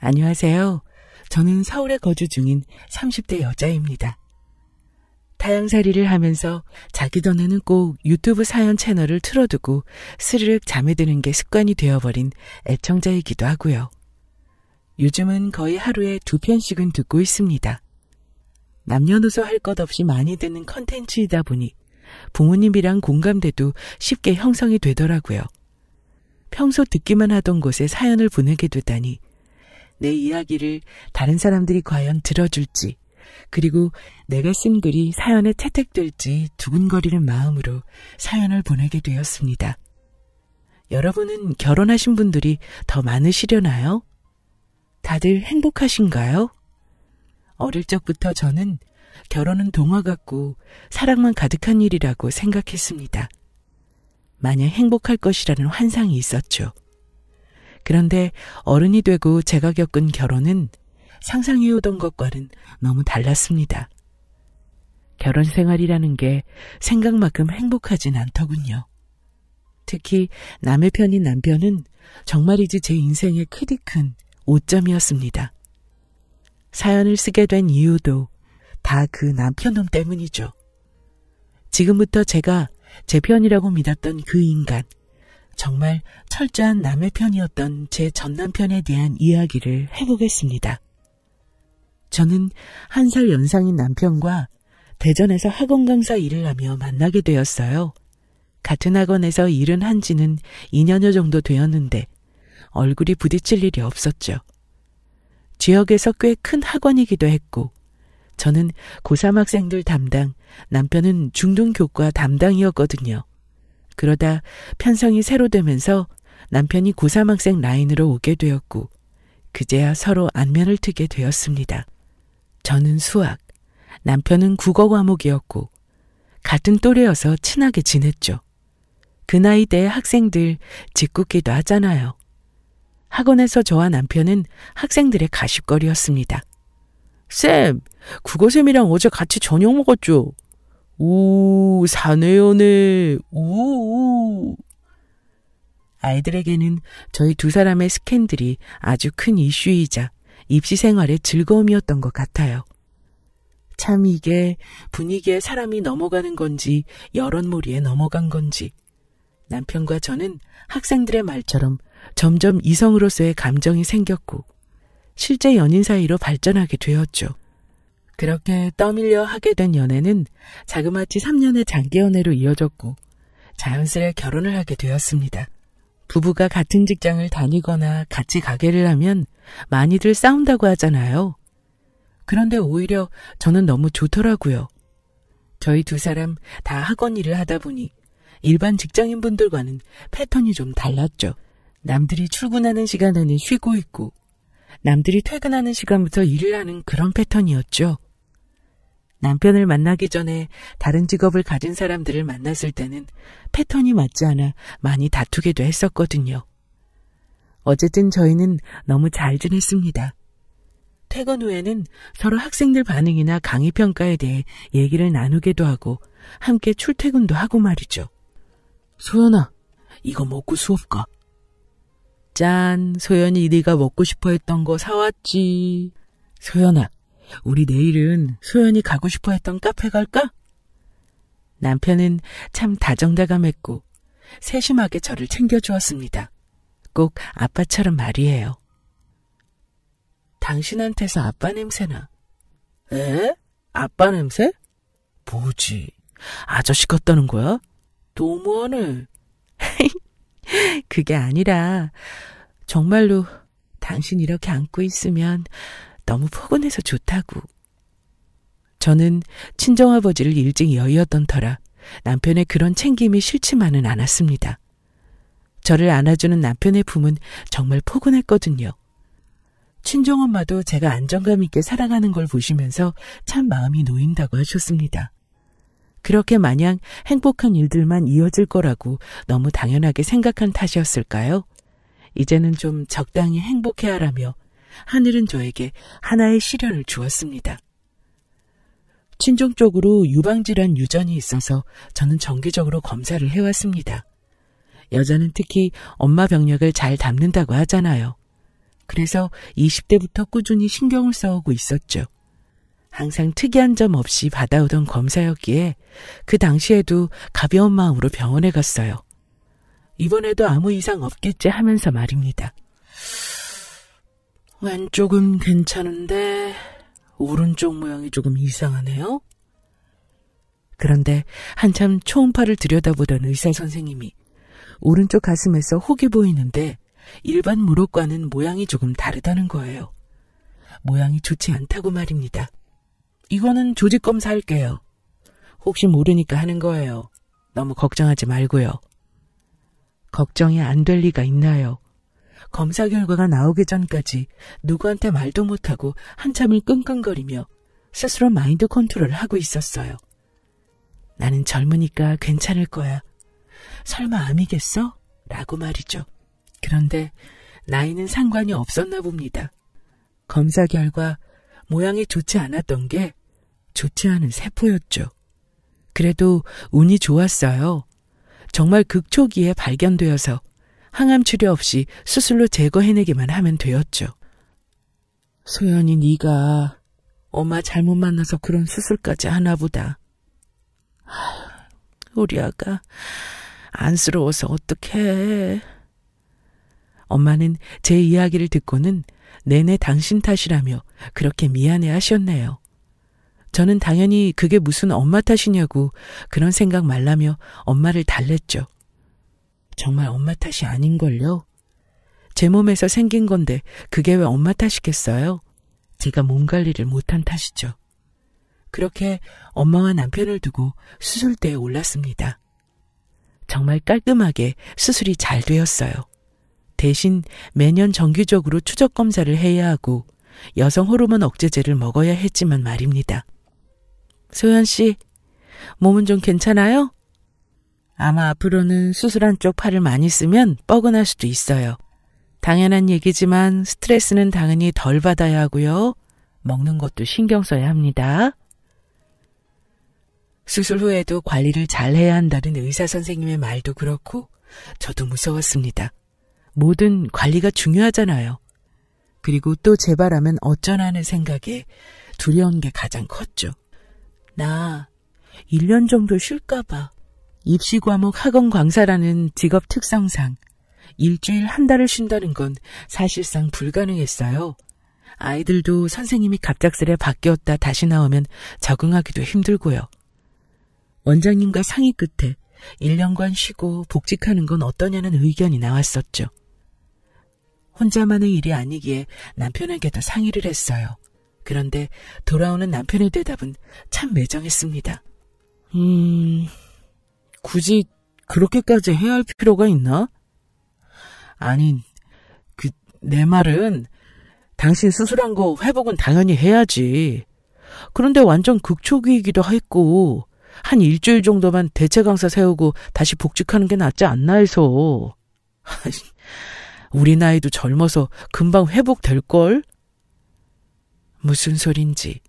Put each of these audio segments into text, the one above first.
안녕하세요. 저는 서울에 거주 중인 30대 여자입니다. 타향살이를 하면서 자기 전에는 꼭 유튜브 사연 채널을 틀어두고 스르륵 잠에 드는 게 습관이 되어버린 애청자이기도 하고요. 요즘은 거의 하루에 2편씩은 듣고 있습니다. 남녀노소 할 것 없이 많이 듣는 컨텐츠이다 보니 부모님이랑 공감대도 쉽게 형성이 되더라고요. 평소 듣기만 하던 곳에 사연을 보내게 되다니 내 이야기를 다른 사람들이 과연 들어줄지, 그리고 내가 쓴 글이 사연에 채택될지 두근거리는 마음으로 사연을 보내게 되었습니다. 여러분은 결혼하신 분들이 더 많으시려나요? 다들 행복하신가요? 어릴 적부터 저는 결혼은 동화 같고 사랑만 가득한 일이라고 생각했습니다. 마냥 행복할 것이라는 환상이 있었죠. 그런데 어른이 되고 제가 겪은 결혼은 상상해오던 것과는 너무 달랐습니다. 결혼 생활이라는 게 생각만큼 행복하진 않더군요. 특히 남의 편인 남편은 정말이지 제 인생의 크디큰 오점이었습니다. 사연을 쓰게 된 이유도 다 그 남편놈 때문이죠. 지금부터 제가 제 편이라고 믿었던 그 인간, 정말 철저한 남의 편이었던 제 전남편에 대한 이야기를 해보겠습니다. 저는 1살 연상인 남편과 대전에서 학원 강사 일을 하며 만나게 되었어요. 같은 학원에서 일은 한 지는 2년여 정도 되었는데 얼굴이 부딪힐 일이 없었죠. 지역에서 꽤 큰 학원이기도 했고 저는 고3 학생들 담당, 남편은 중등교과 담당이었거든요. 그러다 편성이 새로 되면서 남편이 고3 학생 라인으로 오게 되었고 그제야 서로 안면을 트게 되었습니다. 저는 수학, 남편은 국어 과목이었고 같은 또래여서 친하게 지냈죠. 그 나이대의 학생들 짓궂기도 하잖아요. 학원에서 저와 남편은 학생들의 가십거리였습니다. 쌤, 국어쌤이랑 어제 같이 저녁 먹었죠? 오, 사내연애, 오. 아이들에게는 저희 두 사람의 스캔들이 아주 큰 이슈이자 입시 생활의 즐거움이었던 것 같아요. 참 이게 분위기에 사람이 넘어가는 건지 여론몰이에 넘어간 건지 남편과 저는 학생들의 말처럼 점점 이성으로서의 감정이 생겼고 실제 연인 사이로 발전하게 되었죠. 그렇게 떠밀려 하게 된 연애는 자그마치 3년의 장기 연애로 이어졌고 자연스레 결혼을 하게 되었습니다. 부부가 같은 직장을 다니거나 같이 가게를 하면 많이들 싸운다고 하잖아요. 그런데 오히려 저는 너무 좋더라고요. 저희 두 사람 다 학원 일을 하다 보니 일반 직장인분들과는 패턴이 좀 달랐죠. 남들이 출근하는 시간에는 쉬고 있고 남들이 퇴근하는 시간부터 일을 하는 그런 패턴이었죠. 남편을 만나기 전에 다른 직업을 가진 사람들을 만났을 때는 패턴이 맞지 않아 많이 다투기도 했었거든요. 어쨌든 저희는 너무 잘 지냈습니다. 퇴근 후에는 서로 학생들 반응이나 강의 평가에 대해 얘기를 나누기도 하고 함께 출퇴근도 하고 말이죠. 소연아, 이거 먹고 수업 가. 짠, 소연이 네가 먹고 싶어 했던 거 사왔지. 소연아, 우리 내일은 소연이 가고 싶어 했던 카페 갈까? 남편은 참 다정다감했고 세심하게 저를 챙겨주었습니다. 꼭 아빠처럼 말이에요. 당신한테서 아빠 냄새나. 에? 아빠 냄새? 뭐지? 아저씨 같다는 거야? 너무하네. 그게 아니라 정말로 당신 이렇게 안고 있으면 너무 포근해서 좋다고. 저는 친정아버지를 일찍 여의었던 터라 남편의 그런 챙김이 싫지만은 않았습니다. 저를 안아주는 남편의 품은 정말 포근했거든요. 친정엄마도 제가 안정감 있게 살아가는 걸 보시면서 참 마음이 놓인다고 하셨습니다. 그렇게 마냥 행복한 일들만 이어질 거라고 너무 당연하게 생각한 탓이었을까요? 이제는 좀 적당히 행복해하라며 하늘은 저에게 하나의 시련을 주었습니다. 친정 쪽으로 유방질환 유전이 있어서 저는 정기적으로 검사를 해왔습니다. 여자는 특히 엄마 병력을 잘 담는다고 하잖아요. 그래서 20대부터 꾸준히 신경을 써오고 있었죠. 항상 특이한 점 없이 받아오던 검사였기에 그 당시에도 가벼운 마음으로 병원에 갔어요. 이번에도 아무 이상 없겠지 하면서 말입니다. 왼쪽은 괜찮은데 오른쪽 모양이 조금 이상하네요. 그런데 한참 초음파를 들여다보던 의사 선생님이 오른쪽 가슴에서 혹이 보이는데 일반 무릎과는 모양이 조금 다르다는 거예요. 모양이 좋지 않다고 말입니다. 이거는 조직 검사할게요. 혹시 모르니까 하는 거예요. 너무 걱정하지 말고요. 걱정이 안 될 리가 있나요? 검사 결과가 나오기 전까지 누구한테 말도 못하고 한참을 끙끙거리며 스스로 마인드 컨트롤을 하고 있었어요. 나는 젊으니까 괜찮을 거야. 설마 암이겠어? 라고 말이죠. 그런데 나이는 상관이 없었나 봅니다. 검사 결과 모양이 좋지 않았던 게 좋지 않은 세포였죠. 그래도 운이 좋았어요. 정말 극초기에 발견되어서 항암 치료 없이 수술로 제거해내기만 하면 되었죠. 소연이 네가 엄마 잘못 만나서 그런 수술까지 하나 보다. 우리 아가 안쓰러워서 어떡해. 엄마는 제 이야기를 듣고는 내내 당신 탓이라며 그렇게 미안해 하셨네요. 저는 당연히 그게 무슨 엄마 탓이냐고 그런 생각 말라며 엄마를 달랬죠. 정말 엄마 탓이 아닌걸요? 제 몸에서 생긴 건데 그게 왜 엄마 탓이겠어요? 제가 몸 관리를 못한 탓이죠. 그렇게 엄마와 남편을 두고 수술대에 올랐습니다. 정말 깔끔하게 수술이 잘 되었어요. 대신 매년 정기적으로 추적 검사를 해야 하고 여성 호르몬 억제제를 먹어야 했지만 말입니다. 소연 씨, 몸은 좀 괜찮아요? 아마 앞으로는 수술한 쪽 팔을 많이 쓰면 뻐근할 수도 있어요. 당연한 얘기지만 스트레스는 당연히 덜 받아야 하고요. 먹는 것도 신경 써야 합니다. 수술 후에도 관리를 잘 해야 한다는 의사 선생님의 말도 그렇고 저도 무서웠습니다. 뭐든 관리가 중요하잖아요. 그리고 또 재발하면 어쩌나는 생각에 두려운 게 가장 컸죠. 나 1년 정도 쉴까 봐. 입시 과목 학원 강사라는 직업 특성상 일주일 한 달을 쉰다는 건 사실상 불가능했어요. 아이들도 선생님이 갑작스레 바뀌었다 다시 나오면 적응하기도 힘들고요. 원장님과 상의 끝에 1년간 쉬고 복직하는 건 어떠냐는 의견이 나왔었죠. 혼자만의 일이 아니기에 남편에게도 상의를 했어요. 그런데 돌아오는 남편의 대답은 참 매정했습니다. 굳이 그렇게까지 해야 할 필요가 있나? 아니, 내 말은 당신 수술한 거 회복은 당연히 해야지. 그런데 완전 극초기이기도 했고 한 일주일 정도만 대체 강사 세우고 다시 복직하는 게 낫지 않나 해서. 우리 나이도 젊어서 금방 회복될걸? 무슨 소린지.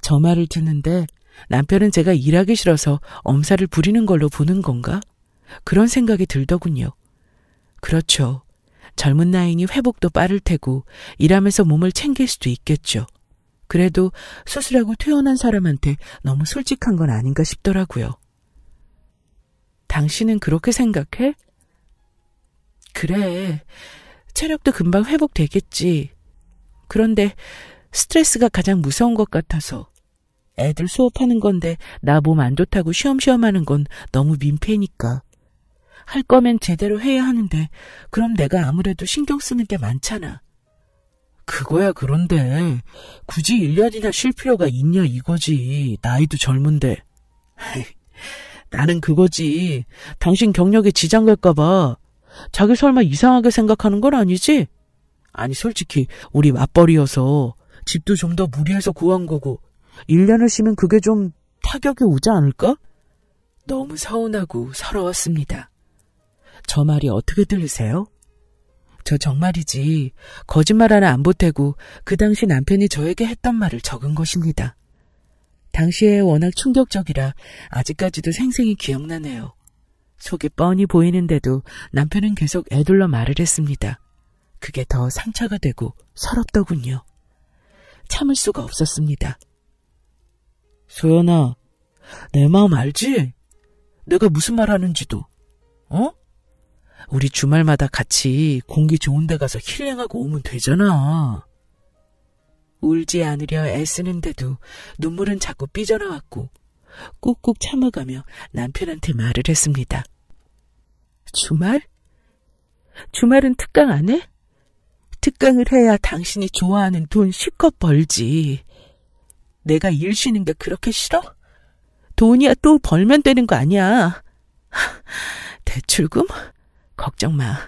저 말을 듣는데 남편은 제가 일하기 싫어서 엄살을 부리는 걸로 보는 건가? 그런 생각이 들더군요. 그렇죠. 젊은 나이니 회복도 빠를 테고 일하면서 몸을 챙길 수도 있겠죠. 그래도 수술하고 퇴원한 사람한테 너무 솔직한 건 아닌가 싶더라고요. 당신은 그렇게 생각해? 그래. 체력도 금방 회복되겠지. 그런데 스트레스가 가장 무서운 것 같아서. 애들 수업하는 건데 나 몸 안 좋다고 쉬엄쉬엄 하는 건 너무 민폐니까. 할 거면 제대로 해야 하는데 그럼 내가 아무래도 신경 쓰는 게 많잖아. 그거야 그런데 굳이 1년이나 쉴 필요가 있냐 이거지. 나이도 젊은데. 나는 그거지. 당신 경력에 지장 갈까 봐. 자기 설마 이상하게 생각하는 건 아니지? 아니 솔직히 우리 맞벌이여서 집도 좀 더 무리해서 구한 거고 1년을 쉬면 그게 좀 타격이 오지 않을까? 너무 서운하고 서러웠습니다. 저 말이 어떻게 들리세요? 저 정말이지 거짓말 하나 안 보태고 그 당시 남편이 저에게 했던 말을 적은 것입니다. 당시에 워낙 충격적이라 아직까지도 생생히 기억나네요. 속이 뻔히 보이는데도 남편은 계속 애둘러 말을 했습니다. 그게 더 상처가 되고 서럽더군요. 참을 수가 없었습니다. 소연아, 내 마음 알지? 내가 무슨 말 하는지도. 우리 주말마다 같이 공기 좋은 데 가서 힐링하고 오면 되잖아. 울지 않으려 애쓰는데도 눈물은 자꾸 삐져나왔고 꾹꾹 참아가며 남편한테 말을 했습니다. 주말? 주말은 특강 안 해? 특강을 해야 당신이 좋아하는 돈 실컷 벌지. 내가 일 쉬는 게 그렇게 싫어? 돈이야 또 벌면 되는 거 아니야. 대출금? 걱정 마.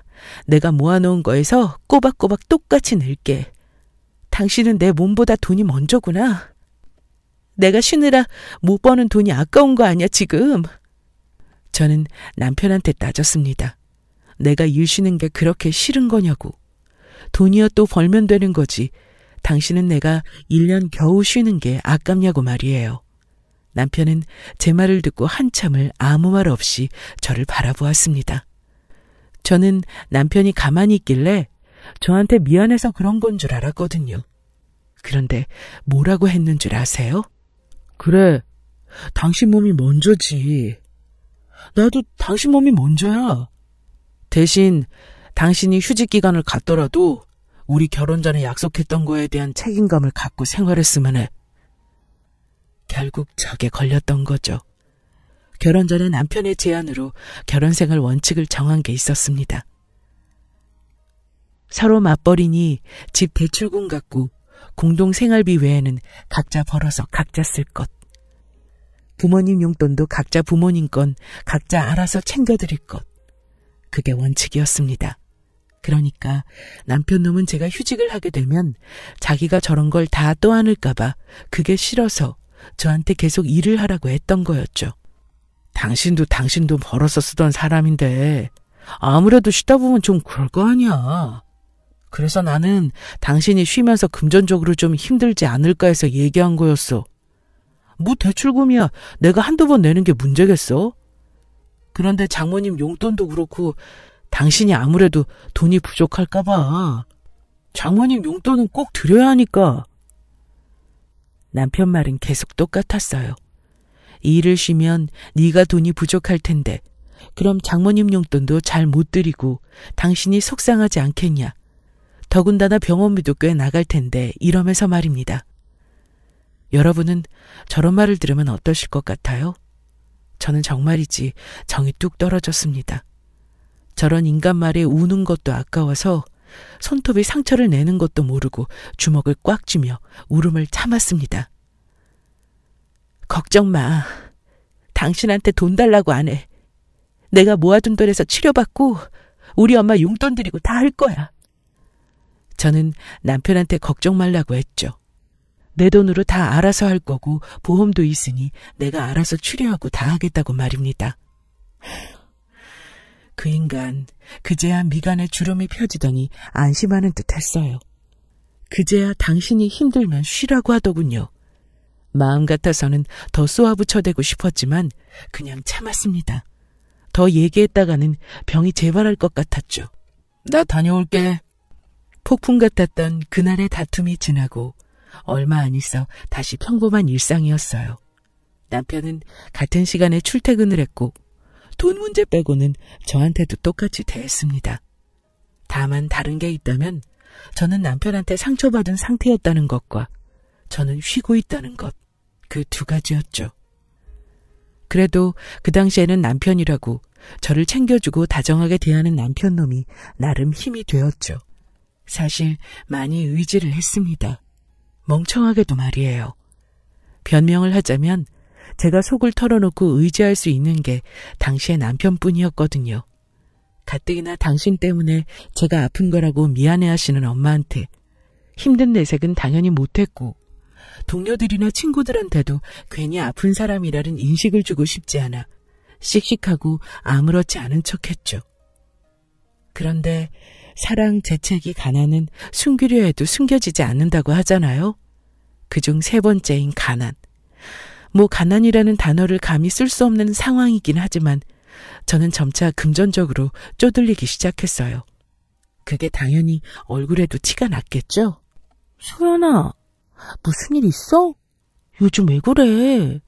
내가 모아놓은 거에서 꼬박꼬박 똑같이 낼게. 당신은 내 몸보다 돈이 먼저구나. 내가 쉬느라 못 버는 돈이 아까운 거 아니야 지금. 저는 남편한테 따졌습니다. 내가 일 쉬는 게 그렇게 싫은 거냐고. 돈이야 또 벌면 되는 거지. 당신은 내가 1년 겨우 쉬는 게 아깝냐고 말이에요. 남편은 제 말을 듣고 한참을 아무 말 없이 저를 바라보았습니다. 저는 남편이 가만히 있길래 저한테 미안해서 그런 건 줄 알았거든요. 그런데 뭐라고 했는 줄 아세요? 그래, 당신 몸이 먼저지. 나도 당신 몸이 먼저야. 대신 당신이 휴직 기간을 갖더라도 우리 결혼 전에 약속했던 거에 대한 책임감을 갖고 생활했으면 해. 결국 적에 걸렸던 거죠. 결혼 전에 남편의 제안으로 결혼생활 원칙을 정한 게 있었습니다. 서로 맞벌이니 집 대출금 갖고 공동생활비 외에는 각자 벌어서 각자 쓸 것. 부모님 용돈도 각자 부모님 건 각자 알아서 챙겨드릴 것. 그게 원칙이었습니다. 그러니까 남편 놈은 제가 휴직을 하게 되면 자기가 저런 걸 다 떠안을까봐 그게 싫어서 저한테 계속 일을 하라고 했던 거였죠. 당신도 당신 돈 벌어서 쓰던 사람인데 아무래도 쉬다 보면 좀 그럴 거 아니야. 그래서 나는 당신이 쉬면서 금전적으로 좀 힘들지 않을까 해서 얘기한 거였어. 뭐 대출금이야 내가 한두 번 내는 게 문제겠어? 그런데 장모님 용돈도 그렇고 당신이 아무래도 돈이 부족할까 봐. 장모님 용돈은 꼭 드려야 하니까. 남편 말은 계속 똑같았어요. 일을 쉬면 네가 돈이 부족할 텐데 그럼 장모님 용돈도 잘 못 드리고 당신이 속상하지 않겠냐. 더군다나 병원비도 꽤 나갈 텐데 이러면서 말입니다. 여러분은 저런 말을 들으면 어떠실 것 같아요? 저는 정말이지 정이 뚝 떨어졌습니다. 저런 인간 말에 우는 것도 아까워서 손톱이 상처를 내는 것도 모르고 주먹을 꽉 쥐며 울음을 참았습니다. 걱정 마. 당신한테 돈 달라고 안 해. 내가 모아둔 돈에서 치료받고 우리 엄마 용돈 드리고 다 할 거야. 저는 남편한테 걱정 말라고 했죠. 내 돈으로 다 알아서 할 거고 보험도 있으니 내가 알아서 치료하고 다 하겠다고 말입니다. 그 인간 그제야 미간에 주름이 펴지더니 안심하는 듯 했어요. 그제야 당신이 힘들면 쉬라고 하더군요. 마음 같아서는 더 쏘아붙여대고 싶었지만 그냥 참았습니다. 더 얘기했다가는 병이 재발할 것 같았죠. 나 다녀올게. 폭풍 같았던 그날의 다툼이 지나고 얼마 안 있어 다시 평범한 일상이었어요. 남편은 같은 시간에 출퇴근을 했고 돈 문제 빼고는 저한테도 똑같이 대했습니다. 다만 다른 게 있다면 저는 남편한테 상처받은 상태였다는 것과 저는 쉬고 있다는 것, 그 두 가지였죠. 그래도 그 당시에는 남편이라고 저를 챙겨주고 다정하게 대하는 남편 놈이 나름 힘이 되었죠. 사실 많이 의지를 했습니다. 멍청하게도 말이에요. 변명을 하자면 제가 속을 털어놓고 의지할 수 있는 게 당시의 남편뿐이었거든요. 가뜩이나 당신 때문에 제가 아픈 거라고 미안해하시는 엄마한테 힘든 내색은 당연히 못했고 동료들이나 친구들한테도 괜히 아픈 사람이라는 인식을 주고 싶지 않아 씩씩하고 아무렇지 않은 척했죠. 그런데 사랑, 재채기, 가난은 숨기려 해도 숨겨지지 않는다고 하잖아요. 그중 세 번째인 가난. 뭐 가난이라는 단어를 감히 쓸 수 없는 상황이긴 하지만 저는 점차 금전적으로 쪼들리기 시작했어요. 그게 당연히 얼굴에도 티가 났겠죠? 소연아, 무슨 일 있어? 요즘 왜 그래?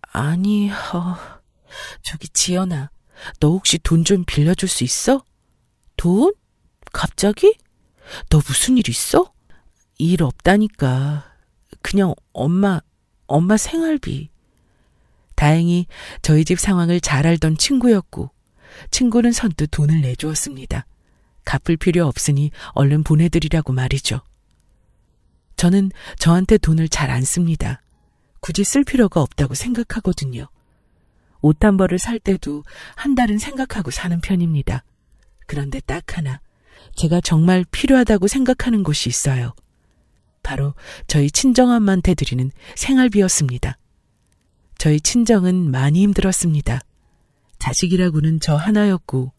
아니, 저기 지연아, 너 혹시 돈 좀 빌려줄 수 있어? 돈? 갑자기? 너 무슨 일 있어? 일 없다니까. 그냥 엄마 생활비. 다행히 저희 집 상황을 잘 알던 친구였고, 친구는 선뜻 돈을 내주었습니다. 갚을 필요 없으니 얼른 보내드리라고 말이죠. 저는 저한테 돈을 잘 안 씁니다. 굳이 쓸 필요가 없다고 생각하거든요. 옷 한 벌을 살 때도 한 달은 생각하고 사는 편입니다. 그런데 딱 하나, 제가 정말 필요하다고 생각하는 곳이 있어요. 바로 저희 친정엄마한테 드리는 생활비였습니다. 저희 친정은 많이 힘들었습니다. 자식이라고는 저 하나였고,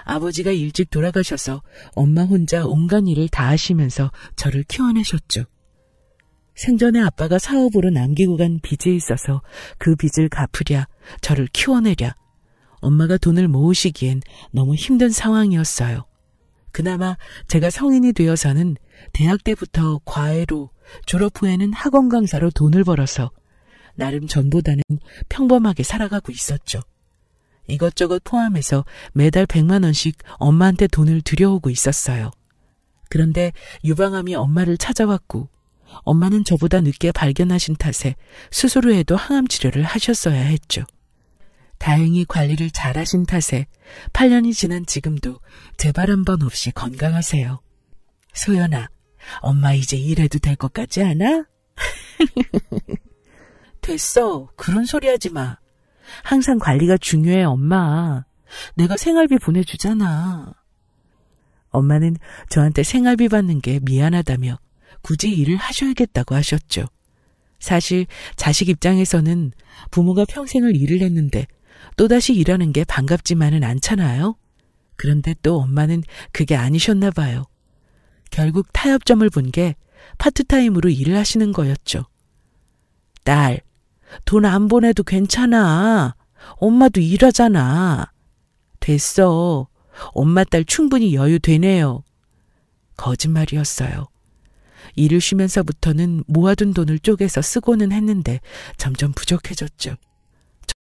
아버지가 일찍 돌아가셔서 엄마 혼자 온갖 일을 다 하시면서 저를 키워내셨죠. 생전에 아빠가 사업으로 남기고 간 빚이 있어서 그 빚을 갚으랴, 저를 키워내랴. 엄마가 돈을 모으시기엔 너무 힘든 상황이었어요. 그나마 제가 성인이 되어서는 대학 때부터 과외로, 졸업 후에는 학원 강사로 돈을 벌어서 나름 전보다는 평범하게 살아가고 있었죠. 이것저것 포함해서 매달 100만 원씩 엄마한테 돈을 들여오고 있었어요. 그런데 유방암이 엄마를 찾아왔고, 엄마는 저보다 늦게 발견하신 탓에 수술을 해도 항암 치료를 하셨어야 했죠. 다행히 관리를 잘 하신 탓에 8년이 지난 지금도 재발 한 번 없이 건강하세요. 소연아, 엄마 이제 일해도 될 것 같지 않아? 됐어. 그런 소리 하지 마. 항상 관리가 중요해, 엄마. 내가 생활비 보내주잖아. 엄마는 저한테 생활비 받는 게 미안하다며 굳이 일을 하셔야겠다고 하셨죠. 사실 자식 입장에서는 부모가 평생을 일을 했는데 또다시 일하는 게 반갑지만은 않잖아요. 그런데 또 엄마는 그게 아니셨나 봐요. 결국 타협점을 본 게 파트타임으로 일을 하시는 거였죠. 딸, 돈 안 보내도 괜찮아. 엄마도 일하잖아. 됐어. 엄마 딸 충분히 여유 되네요. 거짓말이었어요. 일을 쉬면서부터는 모아둔 돈을 쪼개서 쓰고는 했는데 점점 부족해졌죠.